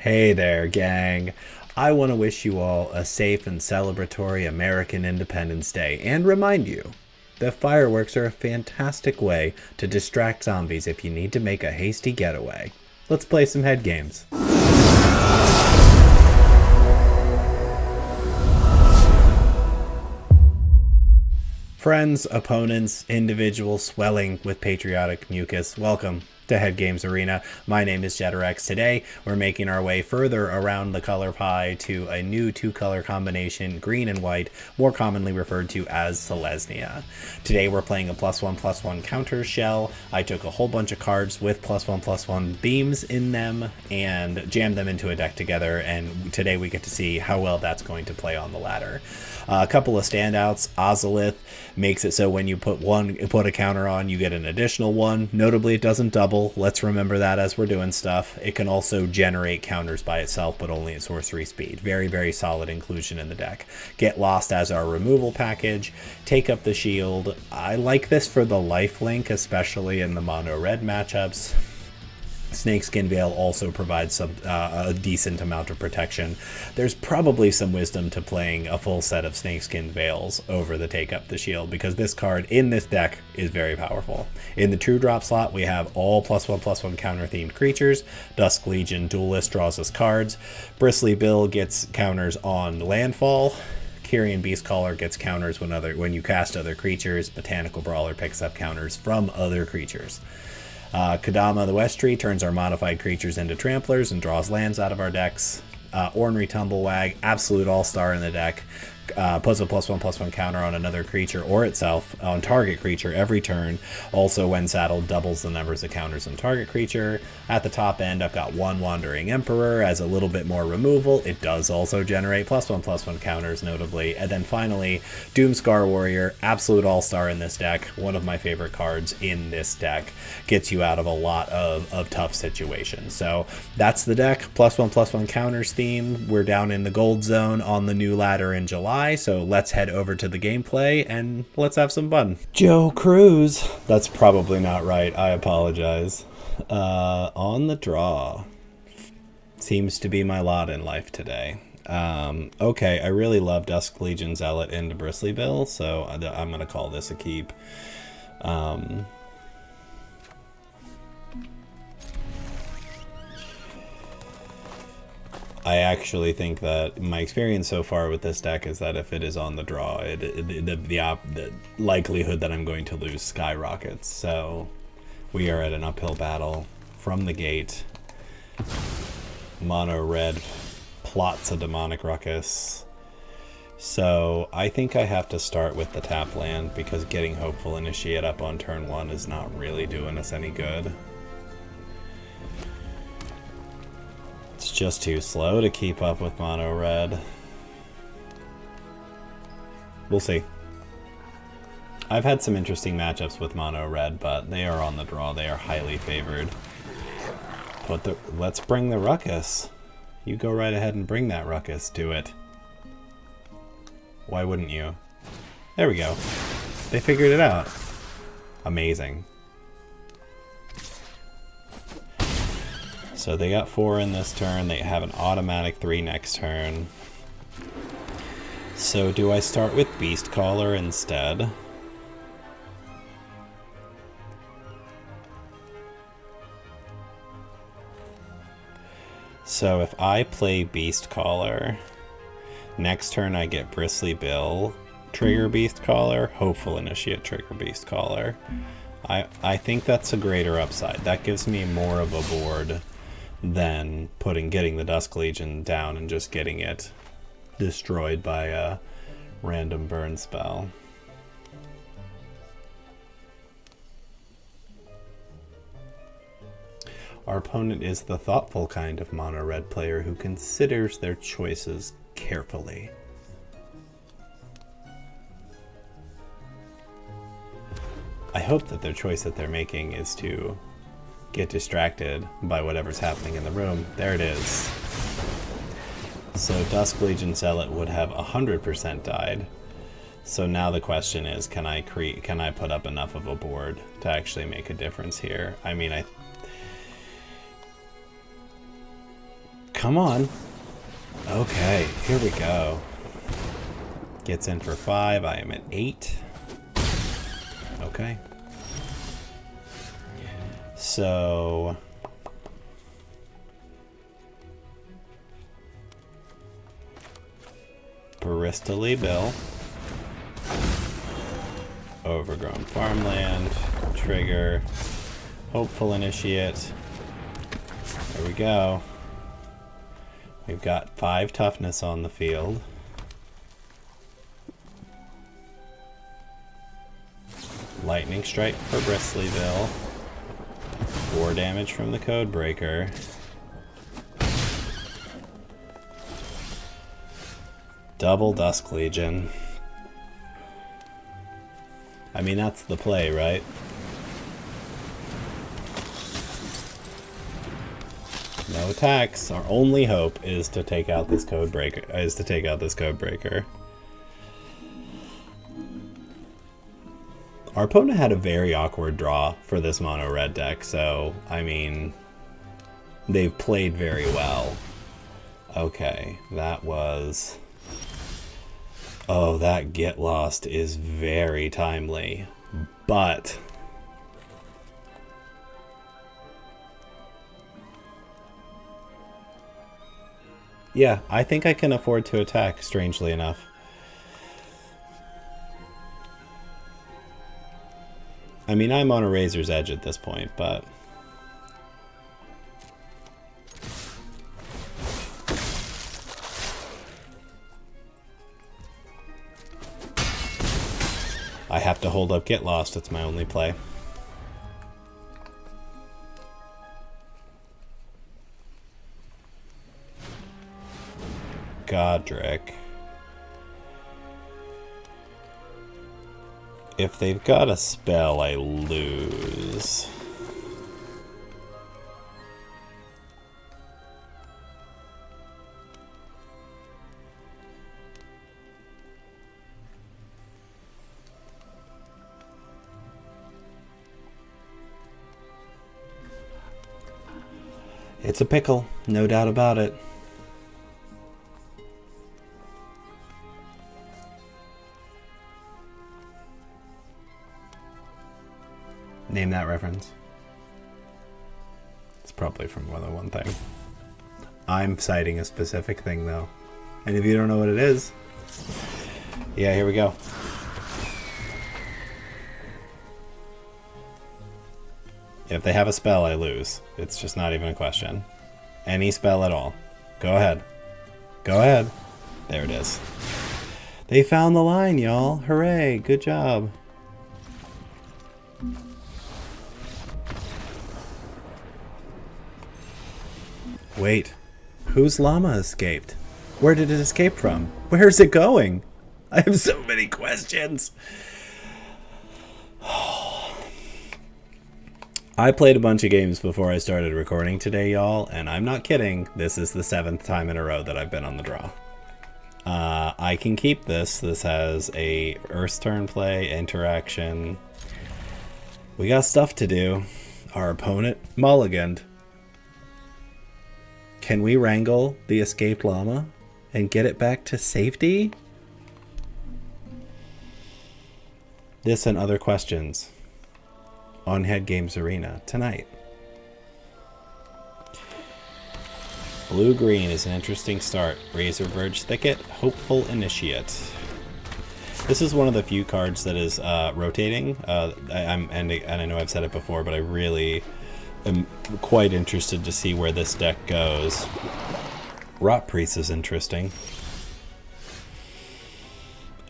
Hey there, gang. I want to wish you all a safe and celebratory American Independence Day and remind you that fireworks are a fantastic way to distract zombies if you need to make a hasty getaway. Let's play some head games. Friends, opponents, individuals swelling with patriotic mucus, welcome to Head Games Arena. My name is Jetterex. Today, we're making our way further around the color pie to a new two-color combination, green and white, more commonly referred to as Selesnya. Today, we're playing a +1/+1 counter shell. I took a whole bunch of cards with +1/+1 beams in them and jammed them into a deck together, and today we get to see how well that's going to play on the ladder. A couple of standouts. Ozolith makes it so when you put a counter on, you get an additional one. Notably, it doesn't double. Let's remember that as we're doing stuff. It can also generate counters by itself, but only at sorcery speed. Very, very solid inclusion in the deck. Get Lost as our removal package. Take up the shield. I like this for the lifelink, especially in the mono red matchups. Snakeskin Veil also provides a decent amount of protection. There's probably some wisdom to playing a full set of Snakeskin Veils over the Take Up the Shield, because this card in this deck is very powerful. In the True Drop slot, we have all +1/+1 counter-themed creatures. Dusk Legion Duelist draws us cards. Bristly Bill gets counters on landfall. Kyrian Beastcaller gets counters when you cast other creatures. Botanical Brawler picks up counters from other creatures. Kadama the West Tree turns our modified creatures into tramplers and draws lands out of our decks. Ornery Tumblewag, absolute all-star in the deck. Puts a +1/+1 counter on another creature or itself on target creature every turn. Also, when saddled, doubles the numbers of counters on target creature. At the top end, I've got one Wandering Emperor as a little bit more removal. It does also generate +1/+1 counters, notably. And then finally, Doomscar Warrior, absolute all-star in this deck. One of my favorite cards in this deck. Gets you out of a lot of tough situations. So that's the deck. +1/+1 counters theme. We're down in the gold zone on the new ladder in July. So let's head over to the gameplay and let's have some fun. Joe Cruz. That's probably not right. I apologize. On the draw. Seems to be my lot in life today. Okay, I really love Dusk Legion Zealot into Bristly Bill, so I'm going to call this a keep. I actually think that my experience so far with this deck is that if it is on the draw, the likelihood that I'm going to lose skyrockets. So we are at an uphill battle from the gate. Mono red plots a demonic ruckus. So I think I have to start with the tap land because getting Hopeful Initiate up on turn 1 is not really doing us any good. It's just too slow to keep up with mono red. We'll see. I've had some interesting matchups with mono red, but they are on the draw. They are highly favored. Let's bring the ruckus. You go right ahead and bring that ruckus. Do it. Why wouldn't you? There we go. They figured it out. Amazing. So they got 4 in this turn. They have an automatic 3 next turn. So do I start with Beastcaller instead? So if I play Beastcaller, next turn I get Bristly Bill, trigger Beastcaller, Hopeful Initiate, trigger Beastcaller. I think that's a greater upside. That gives me more of a board than getting the Dusk Legion down and just getting it destroyed by a random burn spell. Our opponent is the thoughtful kind of mono red player who considers their choices carefully. I hope that their choice that they're making is to get distracted by whatever's happening in the room. There it is. So Dusk Legion Zealot would have 100% died. So now the question is, can I put up enough of a board to actually make a difference here? I mean, Come on. Okay, here we go. Gets in for 5. I am at 8. Okay. So... Bristly Bill. Overgrown farmland. Trigger. Hopeful Initiate. There we go. We've got 5 toughness on the field. Lightning Strike for Bristlyville. 4 damage from the Codebreaker. Double Dusk Legion. I mean, that's the play, right? No attacks. Our only hope is to take out this Codebreaker. Our opponent had a very awkward draw for this mono red deck, so I mean, they've played very well. Okay, that was... Oh, that Get Lost is very timely, but... Yeah, I think I can afford to attack, strangely enough. I mean, I'm on a razor's edge at this point, but... I have to hold up Get Lost, it's my only play. Godric. If they've got a spell, I lose. It's a pickle, no doubt about it. Name that reference. It's probably from more than one thing. I'm citing a specific thing, though. And if you don't know what it is... Yeah, here we go. If they have a spell, I lose. It's just not even a question. Any spell at all. Go ahead. Go ahead. There it is. They found the line, y'all. Hooray. Good job. Wait. Whose llama escaped? Where did it escape from? Where's it going? I have so many questions. I played a bunch of games before I started recording today, y'all, and I'm not kidding. This is the 7th time in a row that I've been on the draw. I can keep this. This has a Earth turn play, interaction. We got stuff to do. Our opponent mulliganed. Can we wrangle the escaped llama and get it back to safety? This and other questions on Head Games Arena tonight. Blue-green is an interesting start. Razorverge Thicket, Hopeful Initiate. This is one of the few cards that is rotating. And I know I've said it before, but I really am quite interested to see where this deck goes. Rot Priest is interesting.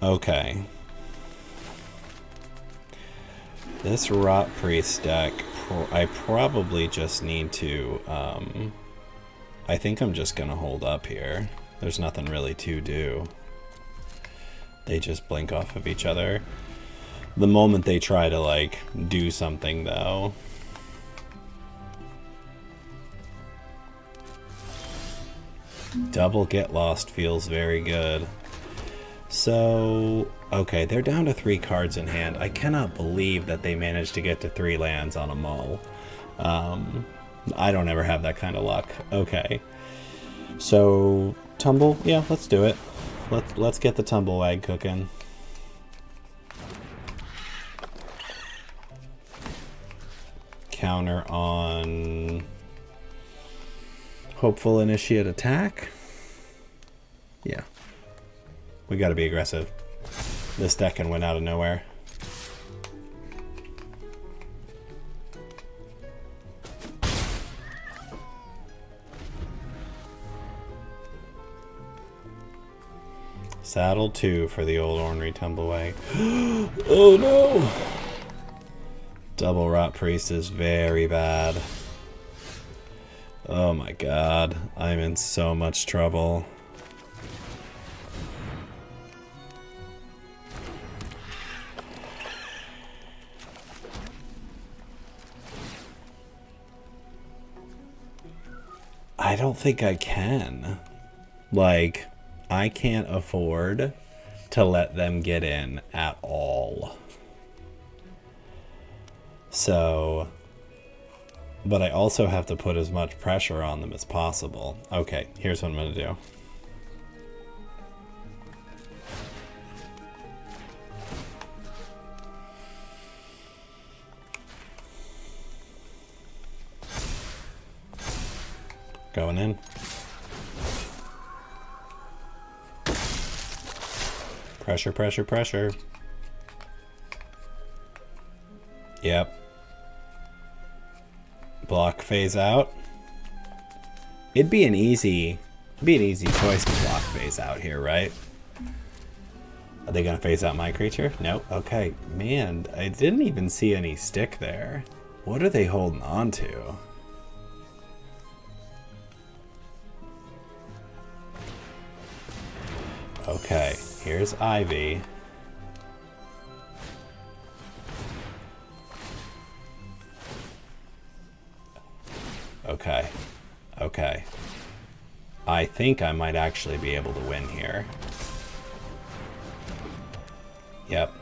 Okay. This Rot Priest deck, I probably just need to, I think I'm just gonna hold up here. There's nothing really to do. They just blink off of each other. The moment they try to, like, do something, though. Double Get Lost feels very good. So, okay, they're down to 3 cards in hand. I cannot believe that they managed to get to 3 lands on a mull. I don't ever have that kind of luck. Okay. So, tumble? Yeah, let's do it. Let's get the tumble egg cooking. Counter on hopeful initiate attack. Yeah. We gotta be aggressive. This deck can win out of nowhere. Saddle 2 for the old ornery tumbleway. Oh no! Double Rot Priest is very bad. Oh my god, I'm in so much trouble. I don't think I can. Like, I can't afford to let them get in at all. So, but I also have to put as much pressure on them as possible. Okay, here's what I'm going to do. Going in. Pressure, pressure, pressure. Yep. Block phase out. It'd be an easy choice to block phase out here, right? Are they gonna phase out my creature? Nope. Okay. Man, I didn't even see any stick there. What are they holding on to? Okay, here's Ivy. Okay. Okay. I think I might actually be able to win here. Yep.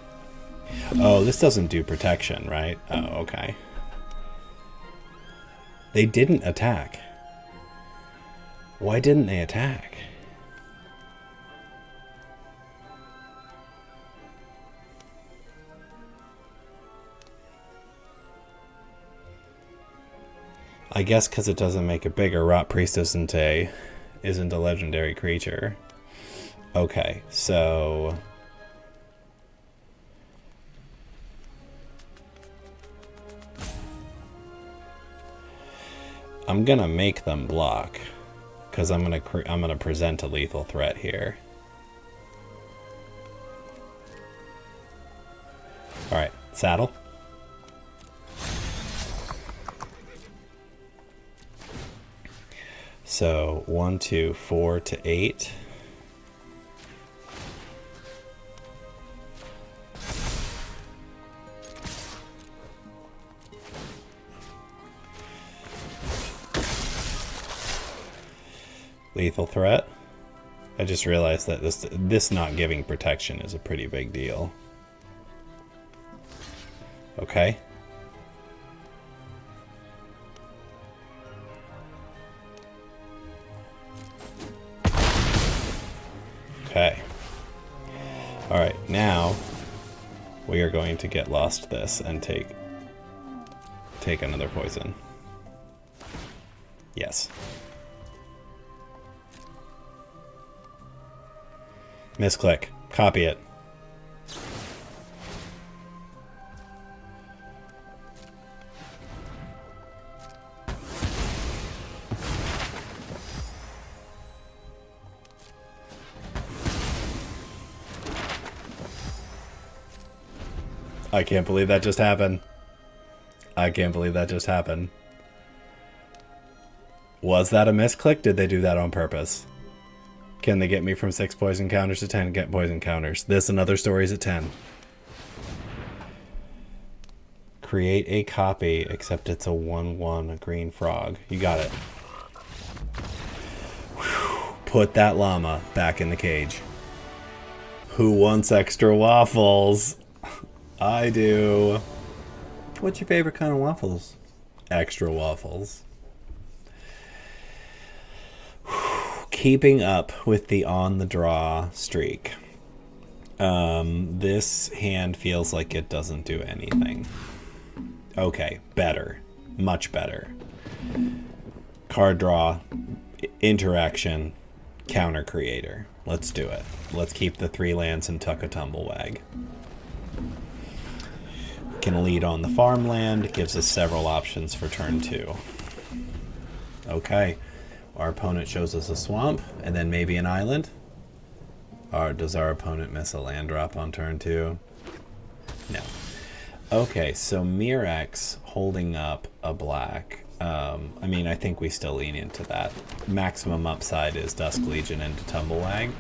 Oh, this doesn't do protection, right? Oh, okay. They didn't attack. Why didn't they attack? I guess because it doesn't make it bigger. Rot Priest isn't a legendary creature. Okay, so I'm gonna make them block because I'm gonna present a lethal threat here. All right, saddle. So 1, 2, 4 to 8. Lethal threat. I just realized that this not giving protection is a pretty big deal. Okay. Okay. Alright, now we are going to get lost this and take another poison. Yes. Misclick. Copy it. I can't believe that just happened. I can't believe that just happened. Was that a misclick? Did they do that on purpose? Can they get me from 6 poison counters to 10 get poison counters? This and other stories at 10. Create a copy, except it's a 1/1, a green frog. You got it. Whew. Put that llama back in the cage. Who wants extra waffles? I do. What's your favorite kind of waffles? Extra waffles. keeping up with the on the draw streak. This hand feels like it doesn't do anything. Okay, better. Much better. Card draw, interaction, counter creator. Let's do it. Let's keep the 3 lands and tuck a tumblewag. Can lead on the farmland, gives us several options for turn 2. Okay, our opponent shows us a swamp and then maybe an island. Or does our opponent miss a land drop on turn 2? No. Okay, so Mirex holding up a black. I mean, I think we still lean into that. Maximum upside is Dusk Legion into Tumblewag.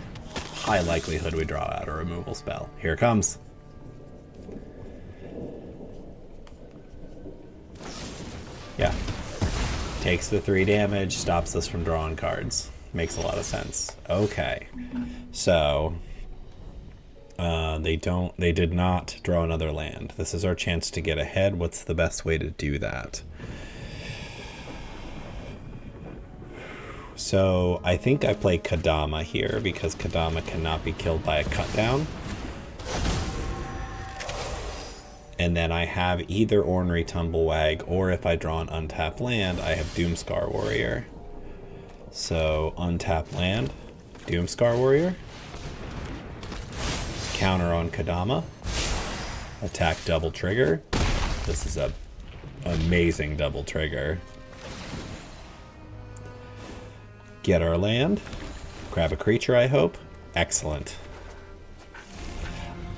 High likelihood we draw out a removal spell. Here it comes. Yeah. Takes the 3 damage, stops us from drawing cards. Makes a lot of sense. Okay. So they did not draw another land. This is our chance to get ahead. What's the best way to do that? So I think I play Kadama here because Kadama cannot be killed by a cut down. And then I have either Ornery Tumblewag, or if I draw an untapped land, I have Doomscar Warrior. So untap land, Doomscar Warrior, counter on Kadama, attack double trigger. This is a amazing double trigger. Get our land, grab a creature, I hope. Excellent.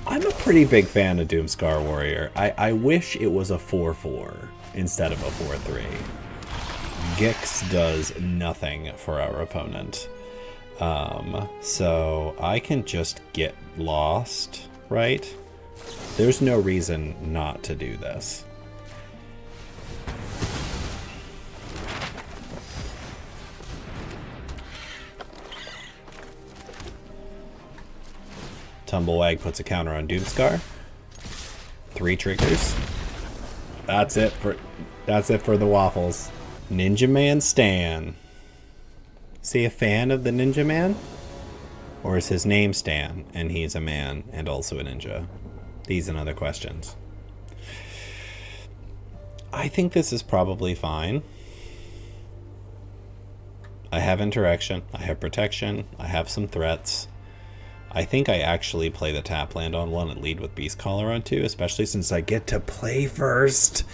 I'm a pretty big fan of Doomscar Warrior. I wish it was a 4/4 instead of a 4/3. Gix does nothing for our opponent. So I can just get lost, right? There's no reason not to do this. Tumblewag puts a counter on Doomscar. 3 triggers. That's it for the waffles. Ninja Man Stan. Is he a fan of the Ninja Man? Or is his name Stan and he's a man and also a ninja? These and other questions. I think this is probably fine. I have interaction, I have protection, I have some threats. I think I actually play the tap land on 1 and lead with Beast Collar on 2, especially since I get to play first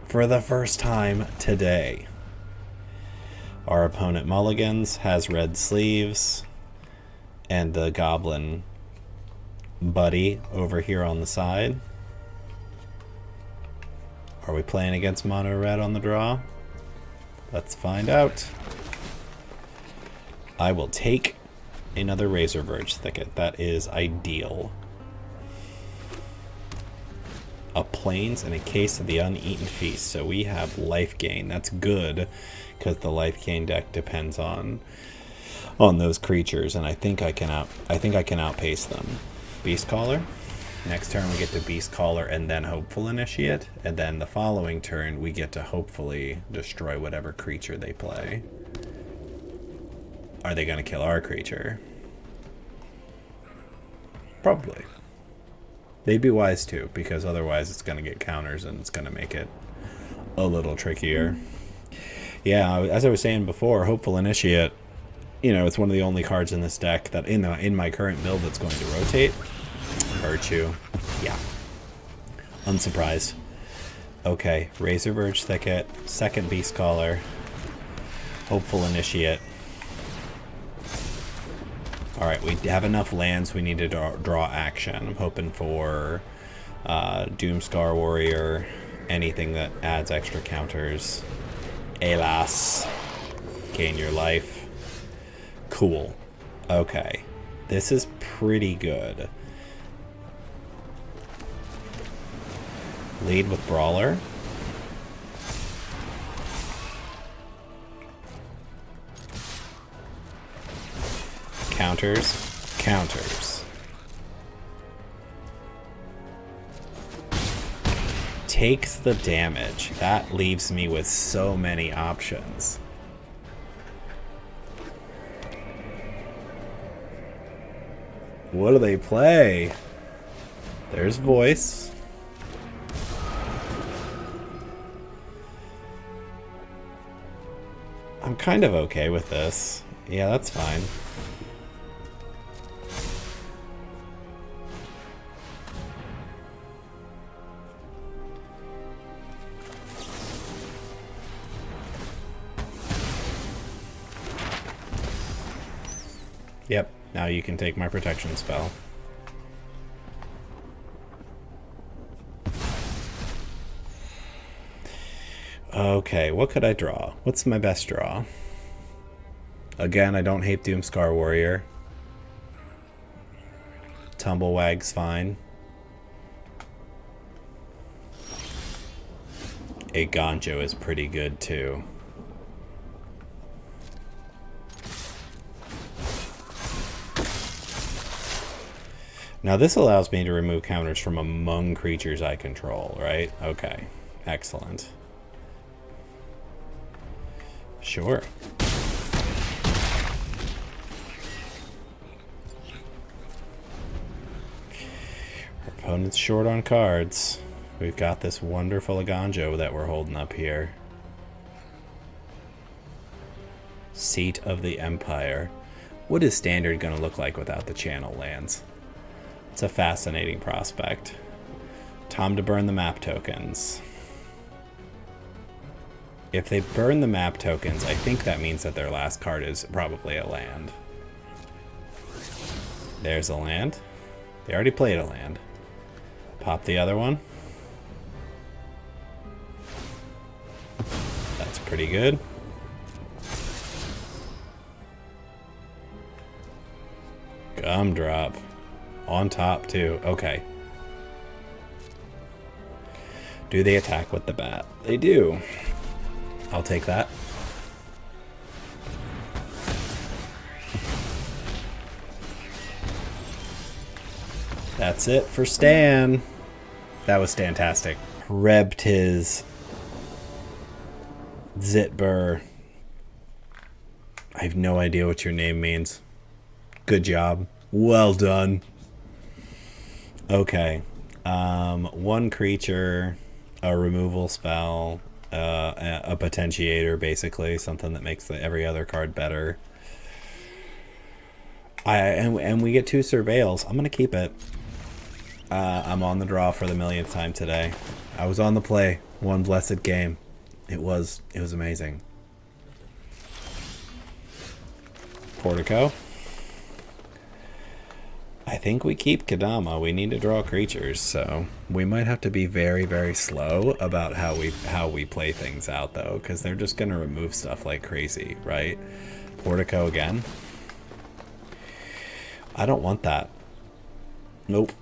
for the first time today. Our opponent mulligans, has red sleeves, and the goblin buddy over here on the side. Are we playing against mono red on the draw? Let's find out. I will take another Razor Verge Thicket. That is ideal. A Plains and a case of the Uneaten Feast. So we have life gain. That's good because the life gain deck depends on those creatures, and I think I can outpace them. Beast Caller. Next turn we get to Beast Caller and then Hopeful Initiate, and then the following turn we get to hopefully destroy whatever creature they play. Are they going to kill our creature? Probably. They'd be wise too, because otherwise it's going to get counters and it's going to make it a little trickier. Yeah, as I was saying before, Hopeful Initiate, you know, it's one of the only cards in this deck that in my current build that's going to rotate. Virtue. Yeah. Unsurprised. Okay, Razor Verge Thicket, second Beast Caller, Hopeful Initiate. Alright, we have enough lands we need to draw action. I'm hoping for Doomscar Warrior, anything that adds extra counters. Alas. Gain your life. Cool. Okay. This is pretty good. Lead with Brawler. Counters. Counters. Takes the damage. That leaves me with so many options. What do they play? There's voice. I'm kind of okay with this. Yeah, that's fine. Yep, now you can take my protection spell. Okay, what could I draw? What's my best draw? Again, I don't hate Doomscar Warrior. Tumblewag's fine. A Ganjo is pretty good too. Now this allows me to remove counters from among creatures I control, right? Okay, excellent. Sure. Our opponent's short on cards. We've got this wonderful Aganjo that we're holding up here. Seat of the Empire. What is Standard going to look like without the channel lands? It's a fascinating prospect. Time to burn the map tokens. If they burn the map tokens, I think that means that their last card is probably a land. There's a land. They already played a land. Pop the other one. That's pretty good. Gumdrop. On top, too. Okay. Do they attack with the bat? They do. I'll take that. That's it for Stan. That was fantastic. Rebtiz. Zitber. I have no idea what your name means. Good job. Well done. Okay. One creature, a removal spell, a potentiator, basically. Something that makes every other card better. And we get 2 surveils. I'm going to keep it. I'm on the draw for the millionth time today. I was on the play. One blessed game. It was amazing. Portico. I think we keep Kadama. We need to draw creatures, so we might have to be very, very slow about how we play things out, though, because they're just going to remove stuff like crazy, right? Portico again. I don't want that. Nope.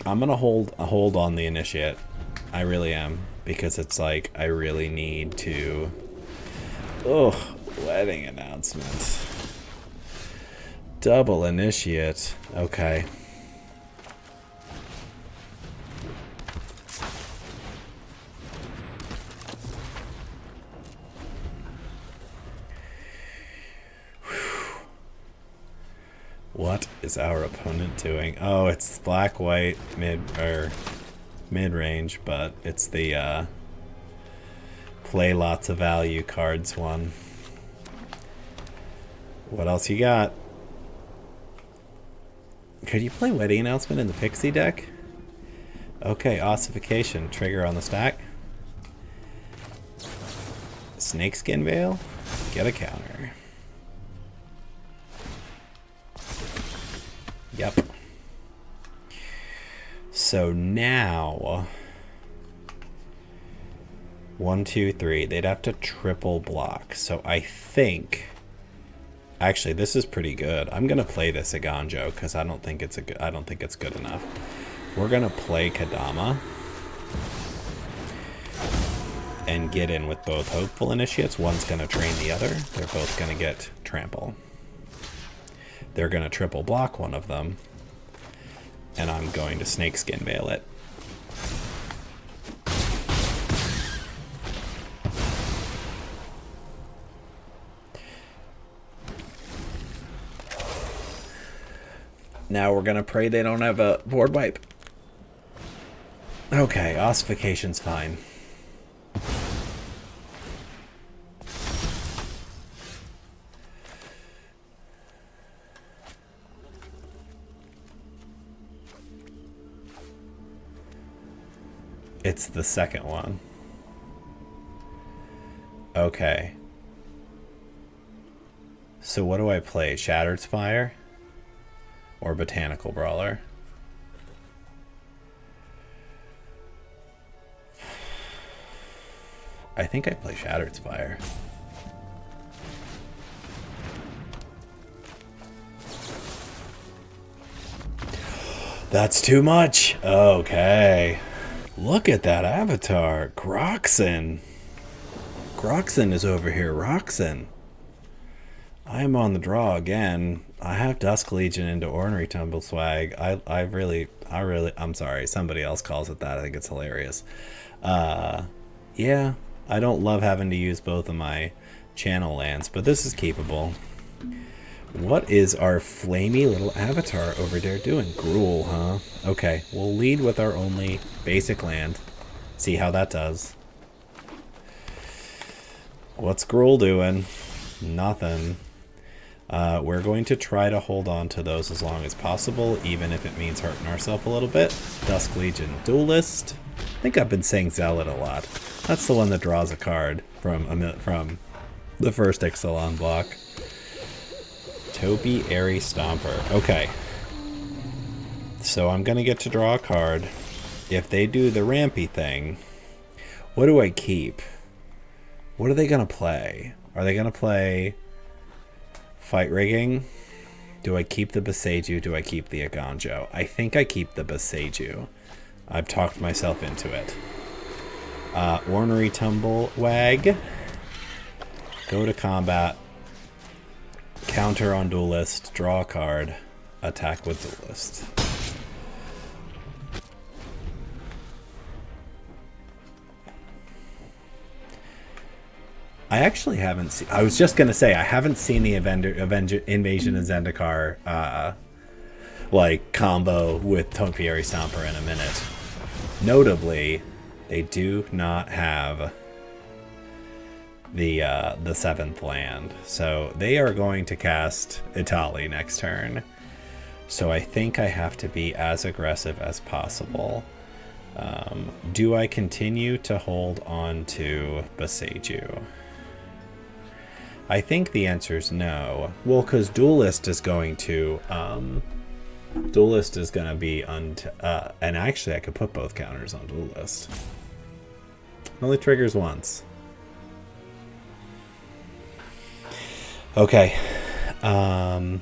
I'm going to hold on the Initiate. I really am, because it's like I really need to... Ugh, wedding announcement. Double Initiate. Okay. What is our opponent doing? Oh, it's black-white mid-range, but it's the play lots of value cards one. What else you got? Could you play Wedding Announcement in the Pixie deck? Okay, Ossification. Trigger on the stack. Snakeskin Veil. Get a counter. Yep. So now... 1, 2, 3. They'd have to triple block. So I think... Actually, this is pretty good. I'm gonna play this Aganjo because I don't think it's good enough. We're gonna play Kadama and get in with both hopeful initiates. One's gonna train the other. They're both gonna get trample. They're gonna triple block one of them, and I'm going to snakeskin veil it. Now we're gonna pray they don't have a board wipe. Okay, ossification's fine. It's the second one. Okay. So what do I play? Shattered Spire? Or Botanical Brawler? I think I play Shattered Spire. That's too much. Okay. Look at that avatar. Groxon. Groxon is over here. Roxon. I am on the draw again. I have Dusk Legion into Ornery Tumble Swag. I'm sorry. Somebody else calls it that. I think it's hilarious. Yeah. I don't love having to use both of my channel lands, but this is keepable. What is our flamey little avatar over there doing? Gruul, huh? Okay, we'll lead with our only basic land. See how that does. What's Gruul doing? Nothing. We're going to try to hold on to those as long as possible, even if it means hurting ourselves a little bit. Dusk Legion Duelist. I think I've been saying Zealot a lot. That's the one that draws a card from the first Ixalan block. Topi Airy Stomper. Okay. So I'm going to get to draw a card. If they do the rampy thing, what do I keep? What are they going to play? Are they going to play Fight Rigging? Do I keep the Boseiju? Do I keep the Aganjo? I think I keep the Boseiju. I've talked myself into it. Ornery Tumble Wag. Go to combat. Counter on Duelist. Draw a card. Attack with Duelist. I actually haven't seen... I was just going to say, I haven't seen the Invasion of Zendikar like combo with Topiary Stomper in a minute. Notably, they do not have the 7th land. So they are going to cast Italy next turn. So I think I have to be as aggressive as possible. Do I continue to hold on to Boseiju? I think the answer is no. Well, because Duelist is going to... Duelist is going to be... and actually, I could put both counters on Duelist. It only triggers once. Okay. I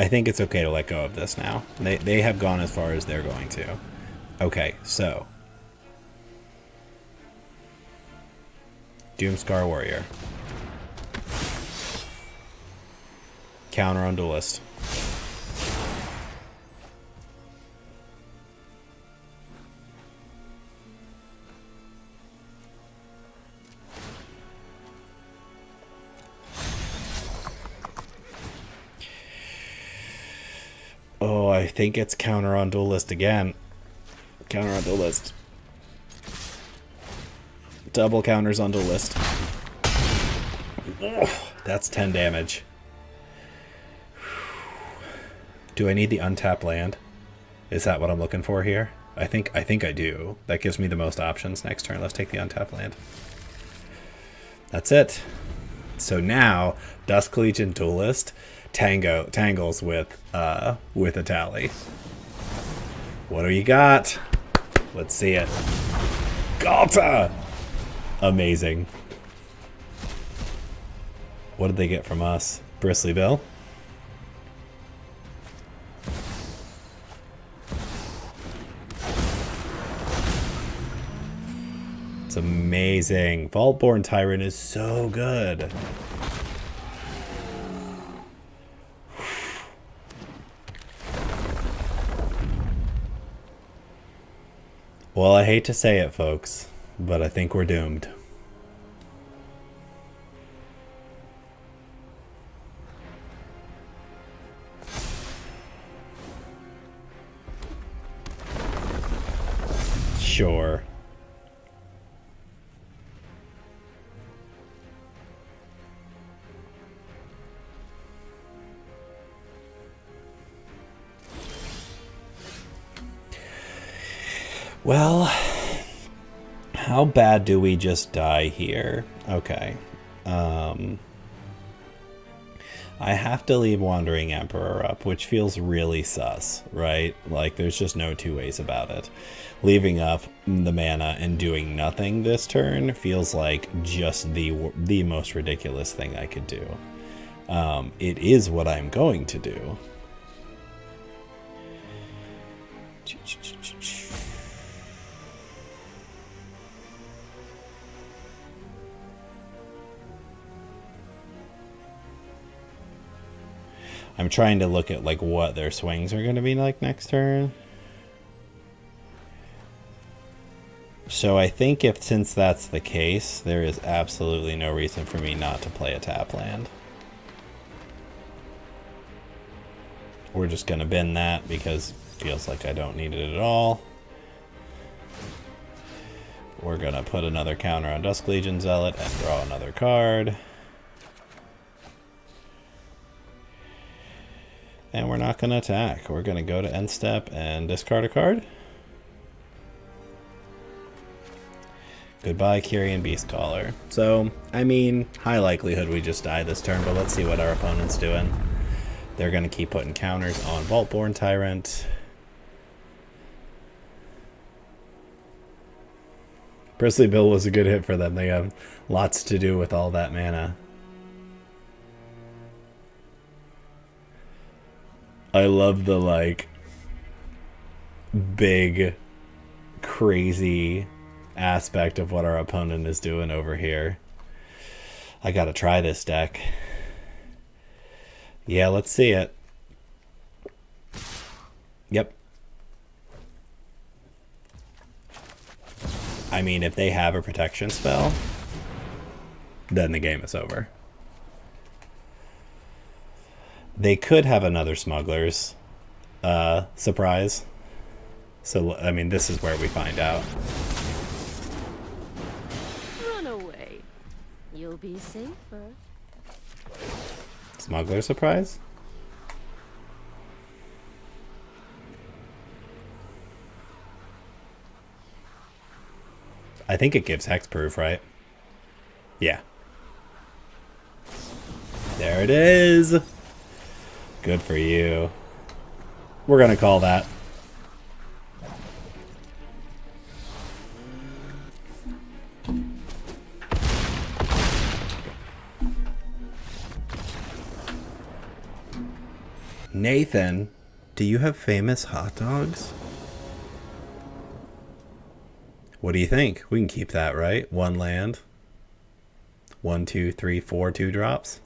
think it's okay to let go of this now. They have gone as far as they're going to. Okay, so... Doomscar Warrior. Counter on Duelist. Oh, I think it's counter on Duelist again. Counter on Duelist. Double counters on Duelist. Oh, that's 10 damage. Do I need the untapped land? Is that what I'm looking for here? I think I do. That gives me the most options next turn. Let's take the untapped land. That's it. So now Dusk Legion Duelist tangles with a tally. What do you got? Let's see it. Galta! Amazing. What did they get from us? Bristly Bill? It's amazing. Vaultborn Tyrant is so good. Well, I hate to say it, folks, but I think we're doomed. Well, how bad do we just die here? Okay. I have to leave Wandering Emperor up, which feels really sus, right? Like, there's just no two ways about it. Leaving up the mana and doing nothing this turn feels like just the most ridiculous thing I could do. It is what I'm going to do. I'm trying to look at like what their swings are going to be like next turn. So I think since that's the case, there is absolutely no reason for me not to play a tap land. We're just going to bin that because it feels like I don't need it at all. We're going to put another counter on Dusk Legion Zealot and draw another card. And we're not going to attack. We're going to go to end step and discard a card. Goodbye, Kyrian Beastcaller. So, I mean, high likelihood we just die this turn, but let's see what our opponent's doing. They're going to keep putting counters on Vaultborn Tyrant. Bristly Bill was a good hit for them. They have lots to do with all that mana. I love the, like, big, crazy aspect of what our opponent is doing over here. I gotta try this deck. Yeah, let's see it. Yep. I mean, if they have a protection spell, then the game is over. They could have another Smuggler's surprise. So, I mean, this is where we find out. Run away. You'll be safer. Smuggler surprise? I think it gives hexproof, right? Yeah. There it is. Good for you. We're gonna call that. Nathan, do you have famous hot dogs? What do you think? We can keep that, right? One land. 1, 2, 3, 4 2-drops.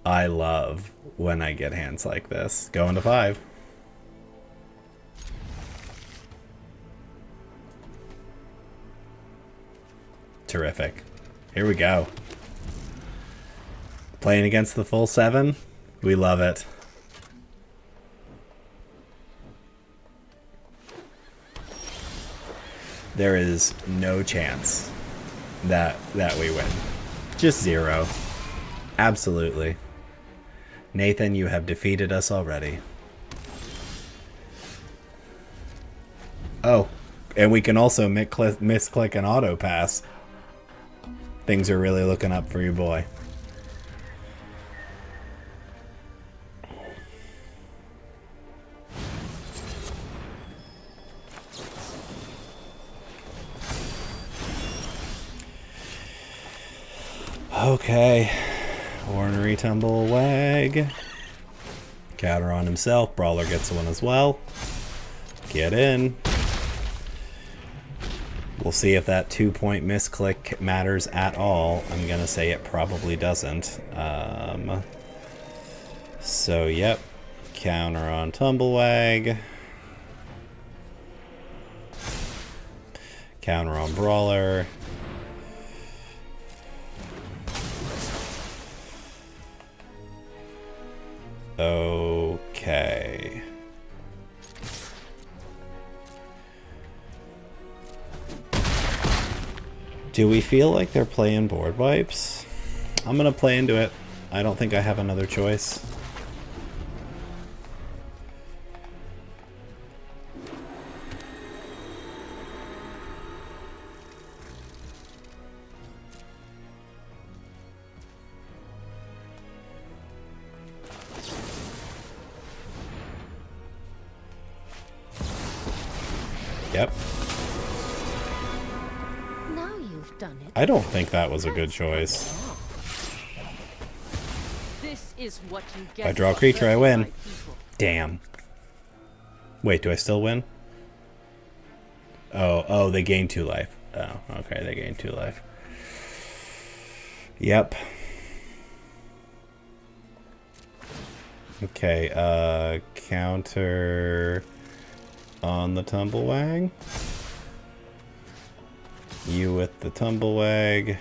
I love when I get hands like this. Going to 5. Terrific. Here we go. Playing against the full 7. We love it. There is no chance that we win. Just 0. Absolutely. Nathan, you have defeated us already. Oh, and we can also misclick and auto pass. Things are really looking up for you, boy. Okay. Ornery Tumblewag. Counter on himself. Brawler gets one as well. Get in. We'll see if that 2-point misclick matters at all. I'm going to say it probably doesn't. So, yep. Counter on Tumblewag. Counter on Brawler. Okay. Do we feel like they're playing board wipes? I'm gonna play into it. I don't think I have another choice. Yep. Now you've done it. I don't think that was a good choice. This is what you get. If I draw a creature, I win. Damn. Wait, do I still win? Oh, they gain 2 life. Oh, okay, they gain 2 life. Yep. Okay, counter on the Tumblewag. You with the Tumblewag.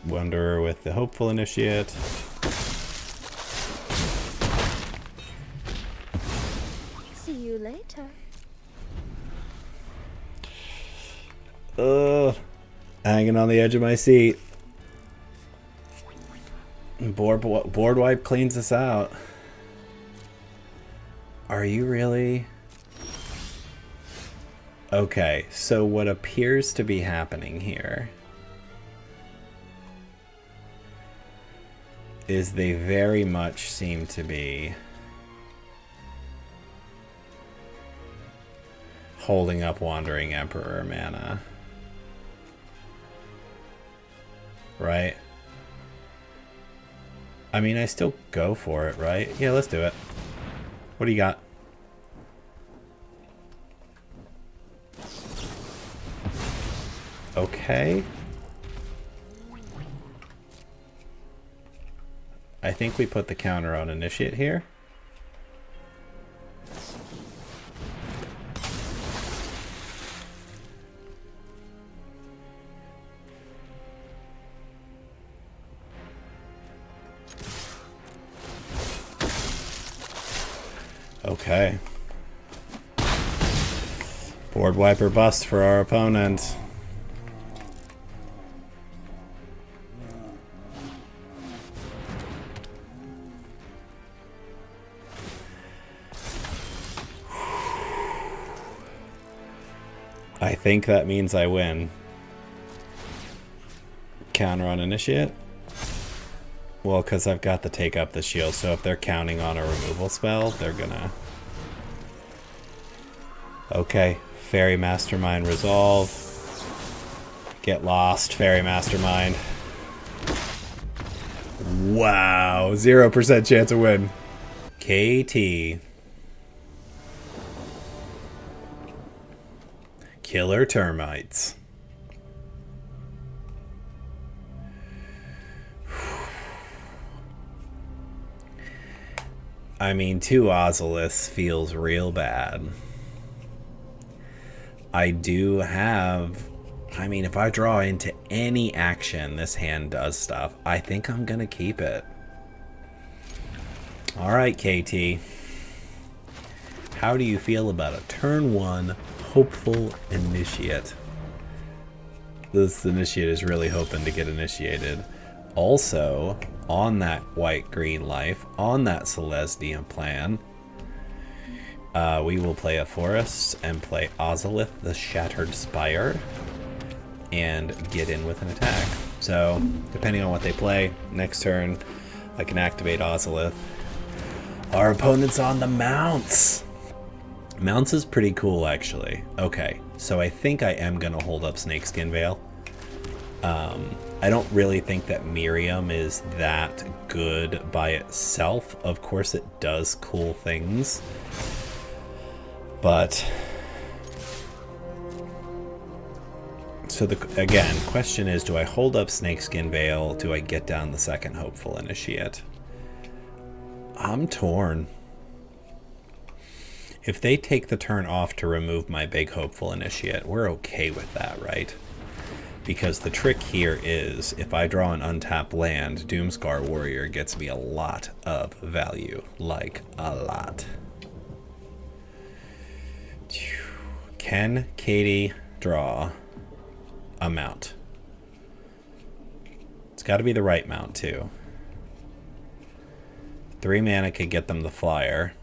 Wanderer with the Hopeful Initiate. See you later. Hanging on the edge of my seat. Board wipe cleans us out. Are you really? Okay, so what appears to be happening here is they very much seem to be holding up Wandering Emperor mana. Right? I mean, I still go for it, right? Yeah, let's do it. What do you got? Okay. I think we put the counter on Initiate here. Okay. Board wiper bust for our opponent. I think that means I win. Counter on Initiate? Well, because I've got to take up the shield, so if they're counting on a removal spell, they're gonna... Okay, Fairy Mastermind resolve. Get lost, Fairy Mastermind. Wow, 0% chance of win. KT. Killer Termites. I mean, 2 Ozoliths feels real bad. I do have... I mean, if I draw into any action, this hand does stuff. I think I'm gonna keep it. Alright, KT. How do you feel about a turn 1 Hopeful Initiate? This Initiate is really hoping to get initiated. Also, on that white-green life, on that Selesnya plan, we will play a forest and play Ozolith the Shattered Spire and get in with an attack. So, depending on what they play, next turn I can activate Ozolith. Our opponent's on the Mounts! Mounts is pretty cool, actually. Okay, so I think I am going to hold up Snakeskin Veil. I don't really think that Miriam is that good by itself. Of course, it does cool things. But... So, again, question is, do I hold up Snakeskin Veil? Do I get down the second Hopeful Initiate? I'm torn. If they take the turn off to remove my big Hopeful Initiate, we're okay with that, right? Because the trick here is, if I draw an untapped land, Doomscar Warrior gets me a lot of value. Like, a lot. Can Katie draw a mount? It's got to be the right mount, too. 3 mana could get them the flyer.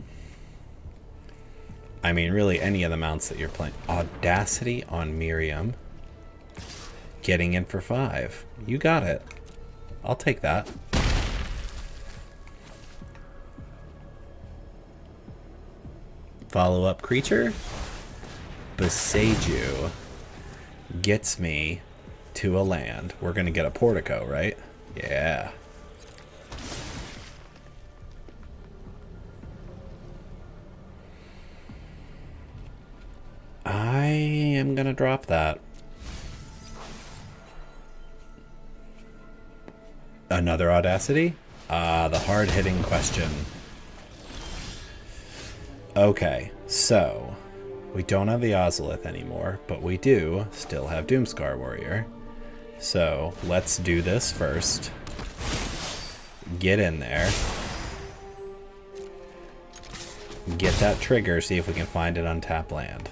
I mean, really, any of the mounts that you're playing. Audacity on Miriam. Getting in for 5. You got it. I'll take that. Follow-up creature. Beseiju gets me to a land. We're going to get a Portico, right? Yeah. I am going to drop that. Another Audacity? The hard-hitting question. Okay, so we don't have the Ozolith anymore, but we do still have Doomscar Warrior. So let's do this first. Get in there. Get that trigger, see if we can find an untapped land.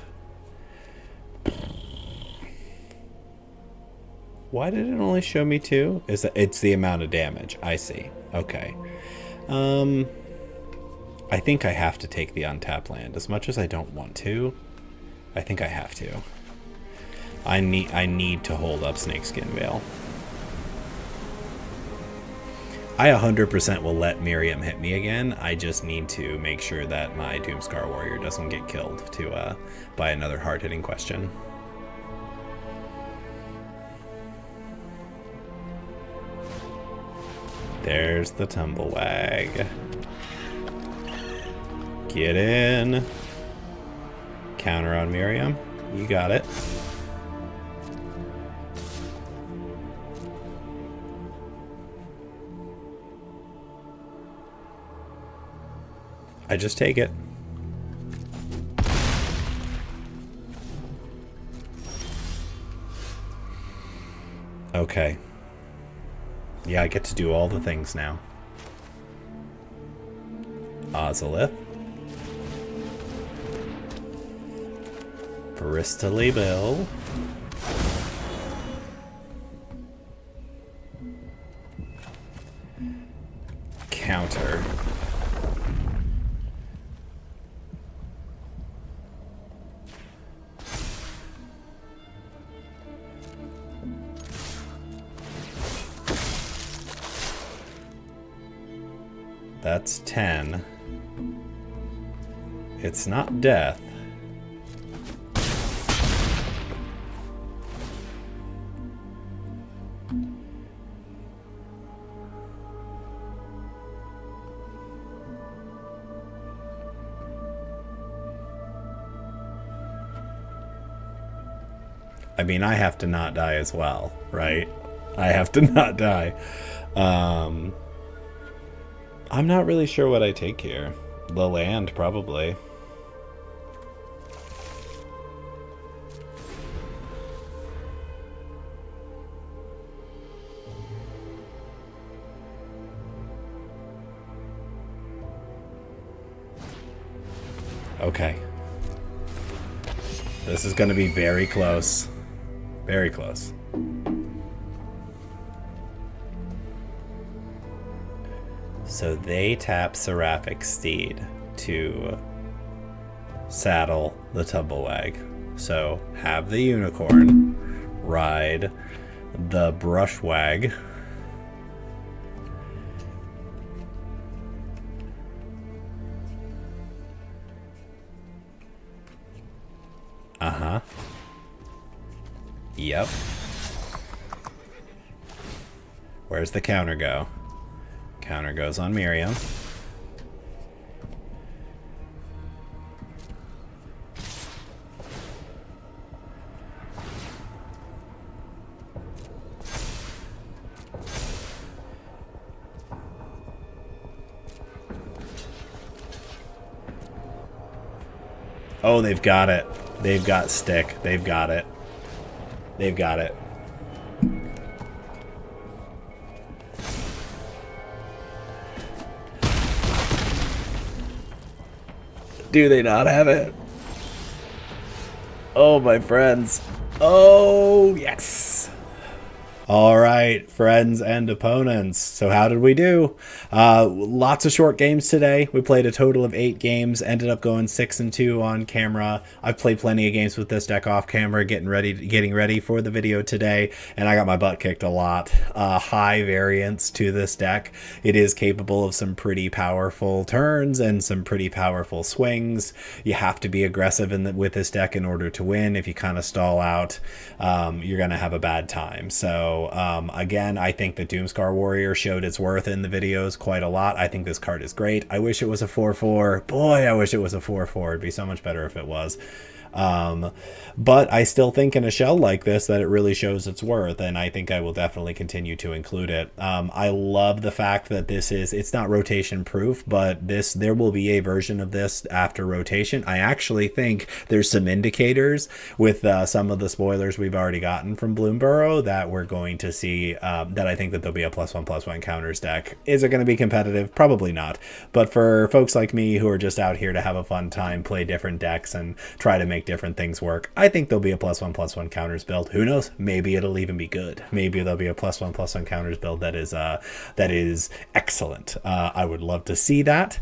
Why did it only show me 2? Is that it's the amount of damage? I see. Okay. I think I have to take the untapped land. As much as I don't want to, I think I have to. I need to hold up Snakeskin Veil. I 100% will let Miriam hit me again. I just need to make sure that my Doomscar Warrior doesn't get killed by another hard-hitting question. There's the Tumblewag. Get in. Counter on Miriam. You got it. I just take it. Okay. Yeah, I get to do all the things now. Ozolith. Bristly Bill. Counter. That's 10. It's not death. I mean, I have to not die as well, right? I have to not die. I'm not really sure what I take here. The land, probably. Okay. This is going to be very close. Very close. So they tap Seraphic Steed to saddle the Tumblewag. So have the Unicorn ride the Brushwag. Uh-huh. Yep. Where's the counter go? Counter goes on Miriam. Oh, they've got it. They've got stick. They've got it. They've got it. Do they not have it? Oh, my friends. Oh, yes. All right, friends and opponents. So how did we do? Lots of short games today. We played a total of 8 games, ended up going 6-2 on camera. I've played plenty of games with this deck off camera, getting ready for the video today, and I got my butt kicked a lot. High variance to this deck. It is capable of some pretty powerful turns and some pretty powerful swings. You have to be aggressive with this deck in order to win. If you kind of stall out, you're going to have a bad time. So again, I think the Doomscar Warrior showed its worth in the videos quite a lot. I think this card is great. I wish it was a 4/4. Boy, I wish it was a 4/4. It'd be so much better if it was. But I still think in a shell like this that it really shows its worth, and I think I will definitely continue to include it. I love the fact that it's not rotation proof, but there will be a version of this after rotation. I actually think there's some indicators with some of the spoilers we've already gotten from Bloomborough that we're going to see, that I think that there'll be a +1/+1 counters deck. Is it going to be competitive? Probably not. But for folks like me who are just out here to have a fun time, play different decks, and try to make different things work, I think there'll be a +1/+1 counters build. Who knows? Maybe it'll even be good. Maybe there'll be a +1/+1 counters build that is excellent. I would love to see that.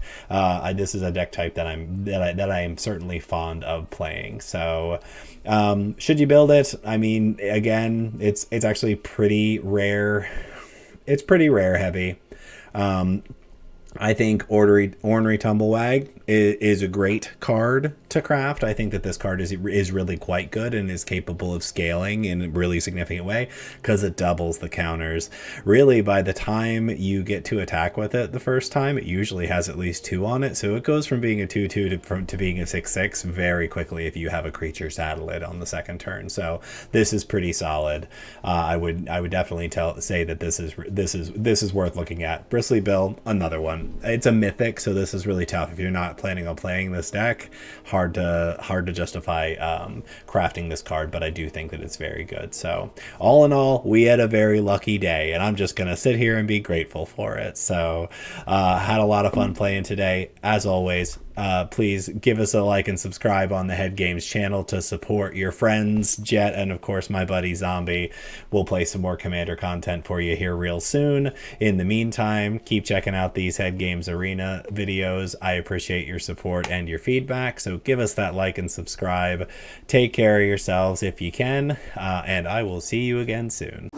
This is a deck type that I am certainly fond of playing. So should you build it? I mean, again, it's actually pretty rare. It's pretty rare heavy. I think Ornery Tumblewag is a great card to craft. I think that this card is really quite good and is capable of scaling in a really significant way because it doubles the counters. Really, by the time you get to attack with it the first time, it usually has at least 2 on it. So it goes from being a 2/2 to being a 6/6 very quickly if you have a creature saddle it on the second turn. So this is pretty solid. I would definitely say that this is worth looking at. Bristly Bill, another one. It's a mythic, so this is really tough. If you're not planning on playing this deck, hard to justify crafting this card, but I do think that it's very good. So all in all, we had a very lucky day, and I'm just gonna sit here and be grateful for it. So had a lot of fun playing today. As always, please give us a like and subscribe on the Head Games channel to support your friends, Jet, and of course my buddy Zombie. We'll play some more Commander content for you here real soon. In the meantime, keep checking out these Head Games Arena videos. I appreciate your support and your feedback, so give us that like and subscribe. Take care of yourselves if you can, and I will see you again soon.